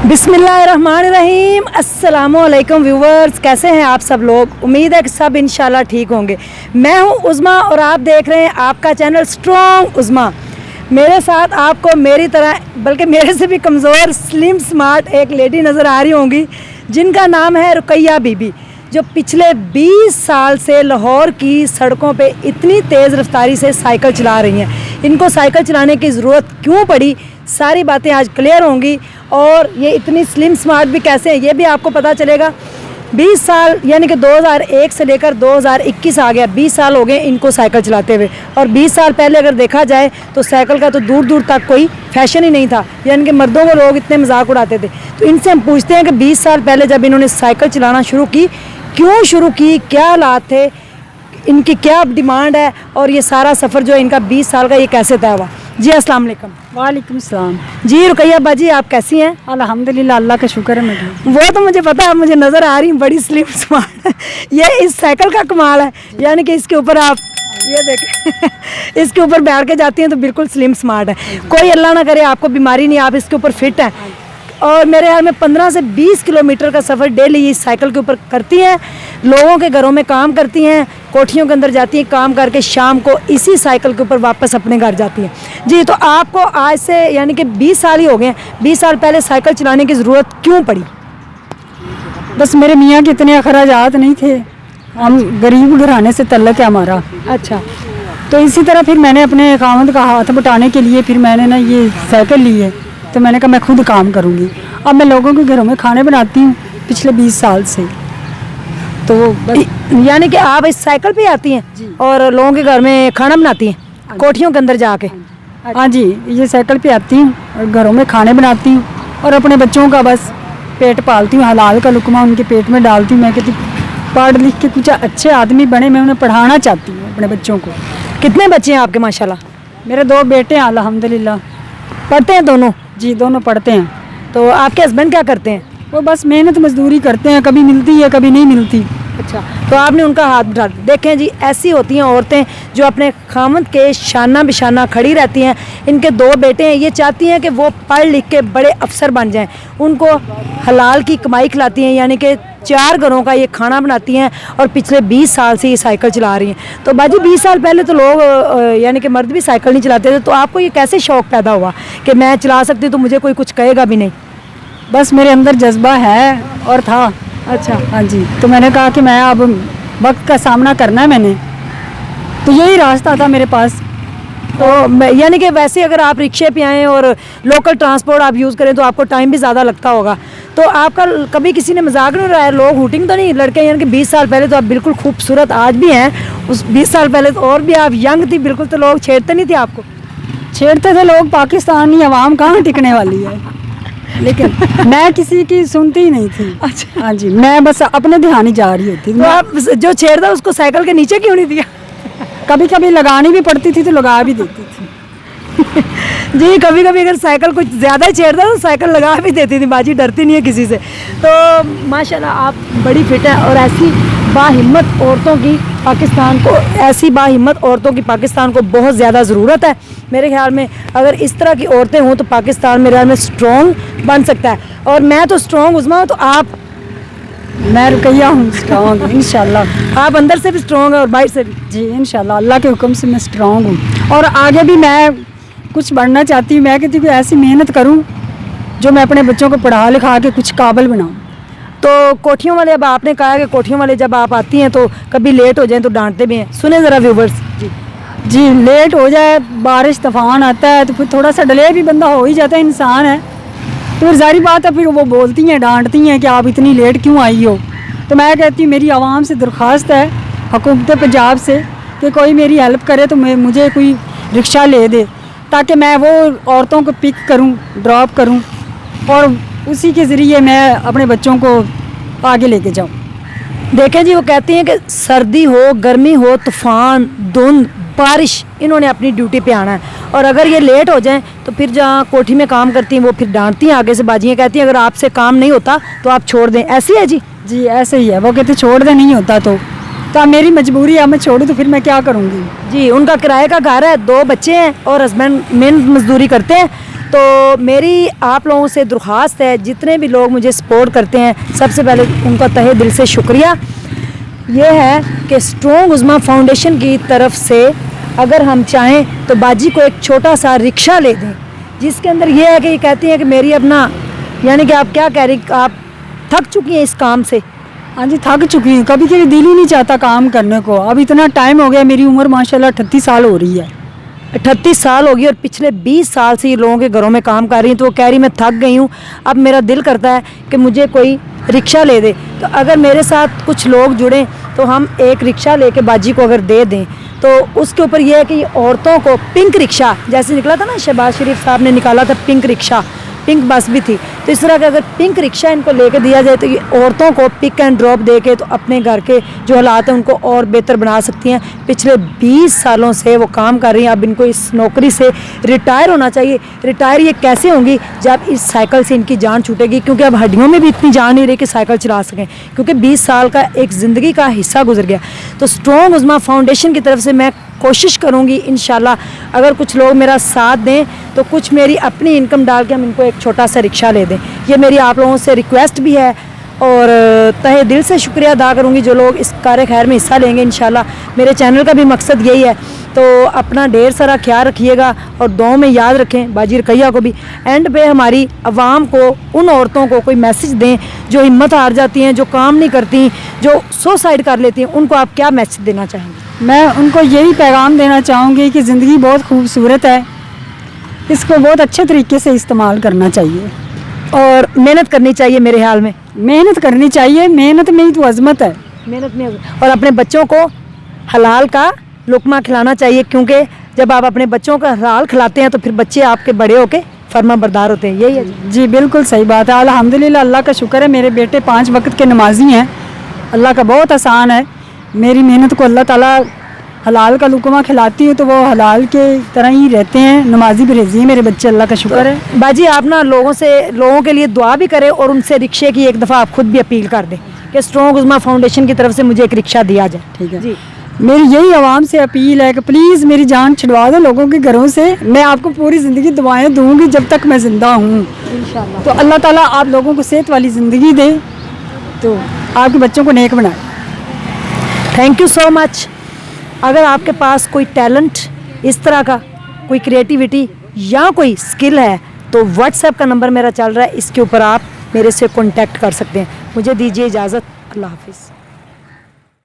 बिस्मिल्लाहिर्रहमानिर्रहीम। अस्सलामुअलैकुम व्यूवर्स, कैसे हैं आप सब लोग? उम्मीद है कि सब इंशाल्लाह ठीक होंगे। मैं हूं उज़मा और आप देख रहे हैं आपका चैनल स्ट्रॉन्ग उज़मा। मेरे साथ आपको मेरी तरह बल्कि मेरे से भी कमज़ोर स्लिम स्मार्ट एक लेडी नज़र आ रही होंगी जिनका नाम है रुकैया बीबी, जो पिछले 20 साल से लाहौर की सड़कों पे इतनी तेज़ रफ्तारी से साइकिल चला रही हैं। इनको साइकिल चलाने की ज़रूरत क्यों पड़ी, सारी बातें आज क्लियर होंगी और ये इतनी स्लिम स्मार्ट भी कैसे हैं ये भी आपको पता चलेगा। 20 साल यानी कि 2001 से लेकर 2021 आ गया, 20 साल हो गए इनको साइकिल चलाते हुए। और 20 साल पहले अगर देखा जाए तो साइकिल का तो दूर दूर तक कोई फैशन ही नहीं था, यानी कि मर्दों को लोग इतने मजाक उड़ाते थे। तो इनसे हम पूछते हैं कि 20 साल पहले जब इन्होंने साइकिल चलाना शुरू की, क्यों शुरू की, क्या हालात थे, इनकी क्या डिमांड है और ये सारा सफ़र जो है इनका 20 साल का ये कैसे तय हुआ। जी अस्सलाम वालेकुम। वालेकुम सलाम। जी रुकैया बाजी, आप कैसी हैं? अल्हम्दुलिल्लाह, अल्लाह का शुक्र है मैडम। वो तो मुझे पता है, मुझे नज़र आ रही बड़ी स्लिम स्मार्ट। ये इस साइकिल का कमाल है, यानी कि इसके ऊपर आप ये देखें इसके ऊपर बैठ के जाती हैं तो बिल्कुल स्लिम स्मार्ट है। कोई अल्लाह ना करे आपको बीमारी नहीं, आप इसके ऊपर फिट हैं। और मेरे ख्याल में 15 से 20 किलोमीटर का सफ़र डेली इस साइकिल के ऊपर करती हैं। लोगों के घरों में काम करती हैं, कोठियों के अंदर जाती हैं, काम करके शाम को इसी साइकिल के ऊपर वापस अपने घर जाती हैं। जी, तो आपको आज से यानी कि 20 साल ही हो गए, 20 साल पहले साइकिल चलाने की ज़रूरत क्यों पड़ी? बस मेरे मियाँ के इतने अखराजात नहीं थे, हम गरीब घराने से तल्लक है हमारा। अच्छा, तो इसी तरह फिर मैंने अपने खामद का हाथ बटाने के लिए फिर मैंने ना ये साइकिल ली है। तो मैंने कहा मैं खुद काम करूँगी। अब मैं लोगों के घरों में खाने बनाती हूँ पिछले 20 साल से। तो यानी कि आप इस साइकिल पे आती हैं और लोगों के घर में खाना बनाती हैं कोठियों के अंदर जाके? हाँ जी, ये साइकिल पे आती हूँ और घरों में खाने बनाती हूँ और अपने बच्चों का बस पेट पालती हूँ, हलाल का लुकमा उनके पेट में डालती हूँ। मैं कहती पढ़ लिख के कुछ अच्छे आदमी बने, मैं उन्हें पढ़ाना चाहती हूँ अपने बच्चों को। कितने बच्चे हैं आपके माशाल्लाह? मेरे 2 बेटे हैं अल्हम्दुलिल्लाह। पढ़ते हैं दोनों? जी, दोनों पढ़ते हैं। तो आपके हस्बैंड क्या करते हैं? वो बस मेहनत मजदूरी करते हैं, कभी मिलती है कभी नहीं मिलती। अच्छा, तो आपने उनका हाथ बढ़ा देखें जी, ऐसी होती हैं औरतें जो अपने खामद के शाना बिशाना खड़ी रहती हैं। इनके 2 बेटे हैं, ये चाहती हैं कि वो पढ़ लिख के बड़े अफसर बन जाएं, उनको हलाल की कमाई खिलाती हैं, यानी कि 4 घरों का ये खाना बनाती हैं और पिछले 20 साल से ये साइकिल चला रही हैं। तो बाजी 20 साल पहले तो लोग यानी कि मर्द भी साइकिल नहीं चलाते थे, तो आपको ये कैसे शौक़ पैदा हुआ कि मैं चला सकती हूँ तो मुझे कोई कुछ कहेगा भी नहीं? बस मेरे अंदर जज्बा है और था। अच्छा, हाँ जी, तो मैंने कहा कि मैं अब वक्त का सामना करना है मैंने, तो यही रास्ता था मेरे पास। तो यानी कि वैसे अगर आप रिक्शे पे आएँ और लोकल ट्रांसपोर्ट आप यूज़ करें तो आपको टाइम भी ज़्यादा लगता होगा। तो आपका कभी किसी ने मजाक नहीं उड़ाया, लोग हूटिंग तो नहीं? लड़के यानी कि 20 साल पहले तो आप बिल्कुल खूबसूरत आज भी हैं, उस 20 साल पहले तो और भी आप यंग थी बिल्कुल, तो लोग छेड़ते नहीं थे आपको? छेड़ते थे लोग, पाकिस्तानी अवाम कहाँ टिकने वाली है, लेकिन मैं किसी की सुनती ही नहीं थी। अच्छा, हाँ जी, मैं बस अपने ध्यान ही जा रही होती थी। तो आप जो छेड़ता उसको साइकिल के नीचे क्यों नहीं दिया? कभी कभी लगानी भी पड़ती थी तो लगा भी देती थी। जी, कभी कभी अगर साइकिल कुछ ज़्यादा ही छेड़ता तो साइकिल लगा भी देती थी। बाजी डरती नहीं है किसी से। तो माशाल्लाह आप बड़ी फिट है और ऐसी बाहिम्मत औरतों की पाकिस्तान को बहुत ज़्यादा ज़रूरत है। मेरे ख्याल में अगर इस तरह की औरतें हों तो पाकिस्तान मेरे ख्याल में स्ट्रॉन्ग बन सकता है। और मैं तो स्ट्रॉन्ग उज़मा हूँ, तो आप? मैं रुकैया हूँ स्ट्रॉन्ग इंशाल्लाह। आप अंदर से भी स्ट्रॉन्ग है और बाहर से भी? जी इंशाल्लाह, अल्लाह के हुक्म से मैं स्ट्रॉन्ग हूँ और आगे भी मैं कुछ बढ़ना चाहती हूँ। मैं कहती हूँ ऐसी मेहनत करूँ जो मैं अपने बच्चों को पढ़ा लिखा के कुछ काबिल बनाऊँ। तो कोठियों वाले, अब आपने कहा कि कोठियों वाले जब आप आती हैं तो कभी लेट हो जाएं तो डांटते भी हैं, सुने ज़रा व्यूवर्स। जी, लेट हो जाए, बारिश तूफान आता है तो फिर थोड़ा सा डिले भी बंदा हो ही जाता है, इंसान है। तो फिर ज़ाहिर बात है फिर वो बोलती हैं, डांटती हैं कि आप इतनी लेट क्यों आई हो। तो मैं कहती हूँ मेरी आवाम से दरख्वास्त है, हुकूमत पंजाब से, कि कोई मेरी हेल्प करे तो मुझे कोई रिक्शा ले दे ताकि मैं वो औरतों को पिक करूँ, ड्रॉप करूँ और उसी के ज़रिए मैं अपने बच्चों को आगे लेके जाऊँ। देखें जी, वो कहती हैं कि सर्दी हो, गर्मी हो, तूफ़ान, धुंध, बारिश, इन्होंने अपनी ड्यूटी पे आना है। और अगर ये लेट हो जाएं तो फिर जहाँ कोठी में काम करती हैं वो फिर डांटती हैं आगे से, बाजियाँ कहती हैं अगर आपसे काम नहीं होता तो आप छोड़ दें। ऐसी है जी? जी ऐसे ही है, वो कहते छोड़ दे नहीं होता तो तो अब मेरी मजबूरी है, मैं छोड़ूँ तो फिर मैं क्या करूँगी। जी, उनका किराए का घर है, 2 बच्चे हैं और हस्बैंड मेहनत मजदूरी करते हैं। तो मेरी आप लोगों से दरख्वास्त है, जितने भी लोग मुझे सपोर्ट करते हैं, सबसे पहले उनका तहे दिल से शुक्रिया। ये है कि स्ट्रॉन्ग उज़्मा फाउंडेशन की तरफ से अगर हम चाहें तो बाजी को एक छोटा सा रिक्शा ले दें, जिसके अंदर ये है कि ये कहती हैं कि मेरी अपना, यानी कि आप क्या कह रही, आप थक चुकी हैं इस काम से। हाँ जी, थक चुकी हूँ, कभी कभी दिल ही नहीं चाहता काम करने को। अब इतना टाइम हो गया, मेरी उम्र माशाल्लाह 38 साल हो रही है। 38 साल होगी और पिछले 20 साल से ये लोगों के घरों में काम कर रही हूँ। तो वो कह रही मैं थक गई हूँ, अब मेरा दिल करता है कि मुझे कोई रिक्शा ले दे। तो अगर मेरे साथ कुछ लोग जुड़ें तो हम एक रिक्शा लेके बाजी को अगर दे दें तो उसके ऊपर यह है कि औरतों को पिंक रिक्शा, जैसे निकला था ना, शहबाज शरीफ साहब ने निकाला था पिंक रिक्शा, पिंक बस भी थी, तो इस तरह का अगर पिंक रिक्शा इनको लेके दिया जाए तो ये औरतों को पिक एंड ड्रॉप दे के तो अपने घर के जो हालात हैं उनको और बेहतर बना सकती हैं। पिछले 20 सालों से वो काम कर रही हैं, अब इनको इस नौकरी से रिटायर होना चाहिए। रिटायर ये कैसे होंगी जब इस साइकिल से इनकी जान छूटेगी, क्योंकि अब हड्डियों में भी इतनी जान नहीं रही कि साइकिल चला सकें, क्योंकि 20 साल का एक ज़िंदगी का हिस्सा गुजर गया। तो स्ट्रॉन्ग उज़्मा फाउंडेशन की तरफ से मैं कोशिश करूँगी इंशाल्लाह, अगर कुछ लोग मेरा साथ दें तो कुछ मेरी अपनी इनकम डाल के हम इनको एक छोटा सा रिक्शा ले दें। ये मेरी आप लोगों से रिक्वेस्ट भी है और तहे दिल से शुक्रिया अदा करूँगी जो लोग इस कार्य खैर में हिस्सा लेंगे इंशाल्लाह। मेरे चैनल का भी मकसद यही है। तो अपना ढेर सारा ख्याल रखिएगा और दुआओं में याद रखें बाजी रकैया को भी। एंड पे हमारी आवाम को, उन औरतों को कोई मैसेज दें जो हिम्मत हार जाती हैं, जो काम नहीं करती, जो सुसाइड कर लेती हैं, उनको आप क्या मैसेज देना चाहेंगे? मैं उनको यही पैगाम देना चाहूँगी कि ज़िंदगी बहुत खूबसूरत है, इसको बहुत अच्छे तरीके से इस्तेमाल करना चाहिए और मेहनत करनी चाहिए। मेरे ख्याल में मेहनत करनी चाहिए, मेहनत में ही तो अजमत है। मेहनत में, और अपने बच्चों को हलाल का लुकमा खिलाना चाहिए, क्योंकि जब आप अपने बच्चों का हलाल खिलाते हैं तो फिर बच्चे आपके बड़े होके फर्मा बरदार होते हैं। यही है जी, बिल्कुल सही बात है। अल्हम्दुलिल्लाह, अल्लाह का शुक्र है, मेरे बेटे 5 वक्त के नमाजी हैं। अल्लाह का बहुत आसान है, मेरी मेहनत को अल्लाह ताला हलाल का लुकमा खिलाती हूँ तो वो हलाल के तरह ही रहते हैं, नमाजी भी रेजी है मेरे बच्चे, अल्लाह का शुक्र है। बाजी आप ना लोगों के लिए दुआ भी करें और उनसे रिक्शे की एक दफ़ा आप खुद भी अपील कर दें कि स्ट्रॉन्ग उज़्मा फाउंडेशन की तरफ से मुझे एक रिक्शा दिया जाए। ठीक है जी, मेरी यही आवाम से अपील है कि प्लीज़ मेरी जान छुड़वा दो लोगों के घरों से। मैं आपको पूरी ज़िंदगी दुआएं दूंगी जब तक मैं ज़िंदा हूँ इंशाल्लाह। तो अल्लाह ताला आप लोगों को सेहत वाली ज़िंदगी दे, तो आपके बच्चों को नेक बनाए। Thank you so much. अगर आपके पास कोई टैलेंट इस तरह का, कोई क्रिएटिविटी या कोई स्किल है तो व्हाट्सएप का नंबर मेरा चल रहा है, इसके ऊपर आप मेरे से कांटेक्ट कर सकते हैं। मुझे दीजिए इजाज़त, अल्लाह हाफिज़।